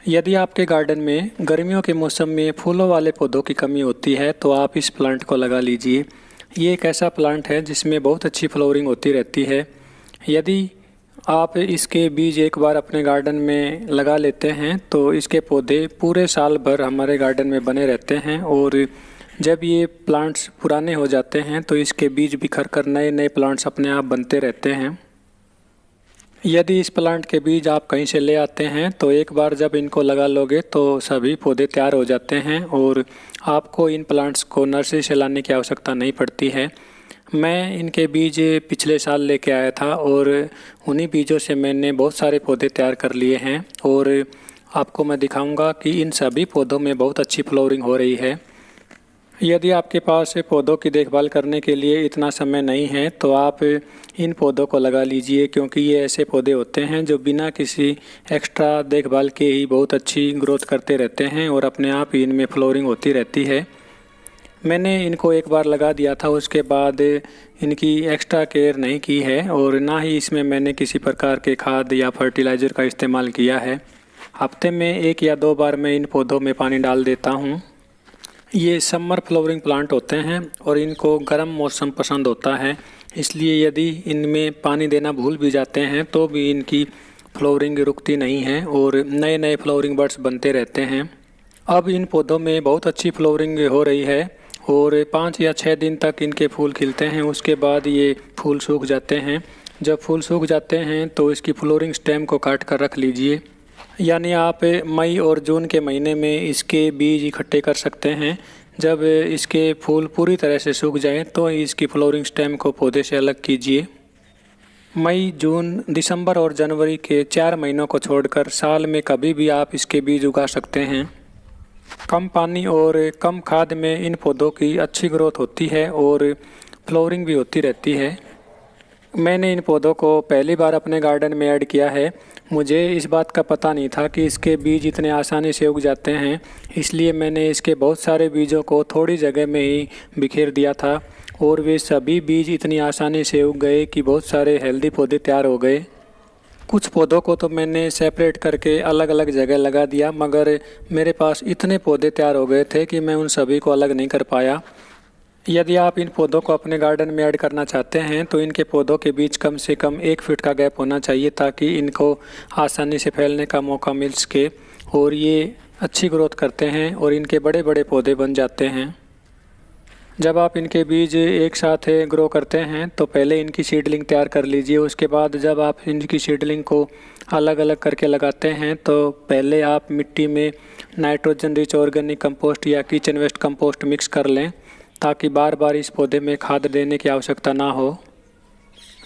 यदि आपके गार्डन में गर्मियों के मौसम में फूलों वाले पौधों की कमी होती है तो आप इस प्लांट को लगा लीजिए। ये एक ऐसा प्लांट है जिसमें बहुत अच्छी फ्लावरिंग होती रहती है। यदि आप इसके बीज एक बार अपने गार्डन में लगा लेते हैं तो इसके पौधे पूरे साल भर हमारे गार्डन में बने रहते हैं और जब ये प्लांट्स पुराने हो जाते हैं तो इसके बीज बिखर कर नए नए प्लांट्स अपने आप बनते रहते हैं। यदि इस प्लांट के बीज आप कहीं से ले आते हैं तो एक बार जब इनको लगा लोगे तो सभी पौधे तैयार हो जाते हैं और आपको इन प्लांट्स को नर्सरी से लाने की आवश्यकता नहीं पड़ती है। मैं इनके बीज पिछले साल लेके आया था और उन्हीं बीजों से मैंने बहुत सारे पौधे तैयार कर लिए हैं और आपको मैं दिखाऊंगा कि इन सभी पौधों में बहुत अच्छी फ्लावरिंग हो रही है। यदि आपके पास पौधों की देखभाल करने के लिए इतना समय नहीं है तो आप इन पौधों को लगा लीजिए, क्योंकि ये ऐसे पौधे होते हैं जो बिना किसी एक्स्ट्रा देखभाल के ही बहुत अच्छी ग्रोथ करते रहते हैं और अपने आप ही इनमें फ्लावरिंग होती रहती है। मैंने इनको एक बार लगा दिया था, उसके बाद इनकी एक्स्ट्रा केयर नहीं की है और ना ही इसमें मैंने किसी प्रकार के खाद या फर्टिलाइज़र का इस्तेमाल किया है। हफ्ते में 1 या 2 बार मैं इन पौधों में पानी डाल देता हूँ। ये समर फ्लावरिंग प्लांट होते हैं और इनको गर्म मौसम पसंद होता है, इसलिए यदि इनमें पानी देना भूल भी जाते हैं तो भी इनकी फ्लावरिंग रुकती नहीं है और नए नए फ्लावरिंग बर्ड्स बनते रहते हैं। अब इन पौधों में बहुत अच्छी फ्लावरिंग हो रही है और 5 या 6 दिन तक इनके फूल खिलते हैं, उसके बाद ये फूल सूख जाते हैं। जब फूल सूख जाते हैं तो इसकी फ्लावरिंग स्टेम को काट कर रख लीजिए, यानी आप मई और जून के महीने में इसके बीज इकट्ठे कर सकते हैं। जब इसके फूल पूरी तरह से सूख जाएं तो इसकी फ्लावरिंग स्टेम को पौधे से अलग कीजिए। मई, जून, दिसंबर और जनवरी के 4 महीनों को छोड़कर साल में कभी भी आप इसके बीज उगा सकते हैं। कम पानी और कम खाद में इन पौधों की अच्छी ग्रोथ होती है और फ्लावरिंग भी होती रहती है। मैंने इन पौधों को पहली बार अपने गार्डन में ऐड किया है। मुझे इस बात का पता नहीं था कि इसके बीज इतने आसानी से उग जाते हैं, इसलिए मैंने इसके बहुत सारे बीजों को थोड़ी जगह में ही बिखेर दिया था और वे सभी बीज इतनी आसानी से उग गए कि बहुत सारे हेल्दी पौधे तैयार हो गए। कुछ पौधों को तो मैंने सेपरेट करके अलग अलग जगह लगा दिया, मगर मेरे पास इतने पौधे तैयार हो गए थे कि मैं उन सभी को अलग नहीं कर पाया। यदि आप इन पौधों को अपने गार्डन में ऐड करना चाहते हैं तो इनके पौधों के बीच कम से कम 1 फीट का गैप होना चाहिए, ताकि इनको आसानी से फैलने का मौका मिल सके और ये अच्छी ग्रोथ करते हैं और इनके बड़े बड़े पौधे बन जाते हैं। जब आप इनके बीज एक साथ ग्रो करते हैं तो पहले इनकी सीडलिंग तैयार कर लीजिए। उसके बाद जब आप इनकी सीडलिंग को अलग अलग करके लगाते हैं तो पहले आप मिट्टी में नाइट्रोजन रिच ऑर्गेनिक कंपोस्ट या किचन वेस्ट कंपोस्ट मिक्स कर लें, ताकि बार बार इस पौधे में खाद देने की आवश्यकता ना हो।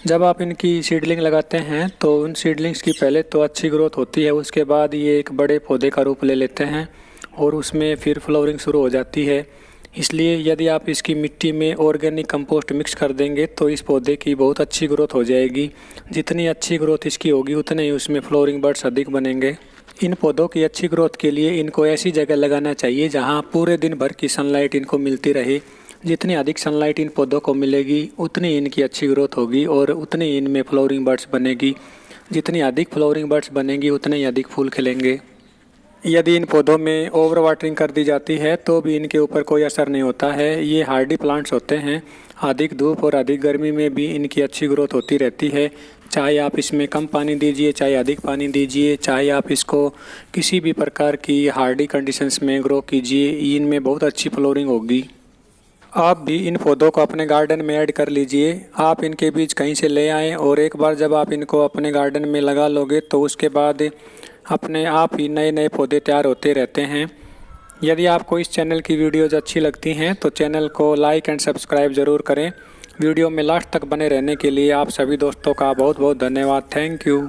जब आप इनकी सीडलिंग लगाते हैं तो उन सीडलिंग्स की पहले तो अच्छी ग्रोथ होती है, उसके बाद ये एक बड़े पौधे का रूप ले लेते हैं और उसमें फिर फ्लावरिंग शुरू हो जाती है। इसलिए यदि आप इसकी मिट्टी में ऑर्गेनिक कंपोस्ट मिक्स कर देंगे तो इस पौधे की बहुत अच्छी ग्रोथ हो जाएगी। जितनी अच्छी ग्रोथ इसकी होगी उतने ही उसमें फ्लावरिंग बर्ड्स अधिक बनेंगे। इन पौधों की अच्छी ग्रोथ के लिए इनको ऐसी जगह लगाना चाहिए जहाँ पूरे दिन भर की सनलाइट इनको मिलती रहे। जितनी अधिक सनलाइट इन पौधों को मिलेगी उतनी इनकी अच्छी ग्रोथ होगी और उतनी इनमें फ्लावरिंग बर्ड्स बनेगी। जितनी अधिक फ्लावरिंग बर्ड्स बनेंगी उतने ही अधिक फूल खिलेंगे। यदि इन पौधों में ओवर वाटरिंग कर दी जाती है तो भी इनके ऊपर कोई असर नहीं होता है। ये हार्डी प्लांट्स होते हैं, अधिक धूप और अधिक गर्मी में भी इनकी अच्छी ग्रोथ होती रहती है। चाहे आप इसमें कम पानी दीजिए, चाहे अधिक पानी दीजिए, चाहे आप इसको किसी भी प्रकार की हार्डी कंडीशंस में ग्रो कीजिए, इनमें बहुत अच्छी फ्लावरिंग होगी। आप भी इन पौधों को अपने गार्डन में ऐड कर लीजिए। आप इनके बीज कहीं से ले आएँ और एक बार जब आप इनको अपने गार्डन में लगा लोगे तो उसके बाद अपने आप ही नए नए पौधे तैयार होते रहते हैं। यदि आपको इस चैनल की वीडियोज़ अच्छी लगती हैं तो चैनल को लाइक एंड सब्सक्राइब ज़रूर करें। वीडियो में लास्ट तक बने रहने के लिए आप सभी दोस्तों का बहुत बहुत धन्यवाद। Thank you.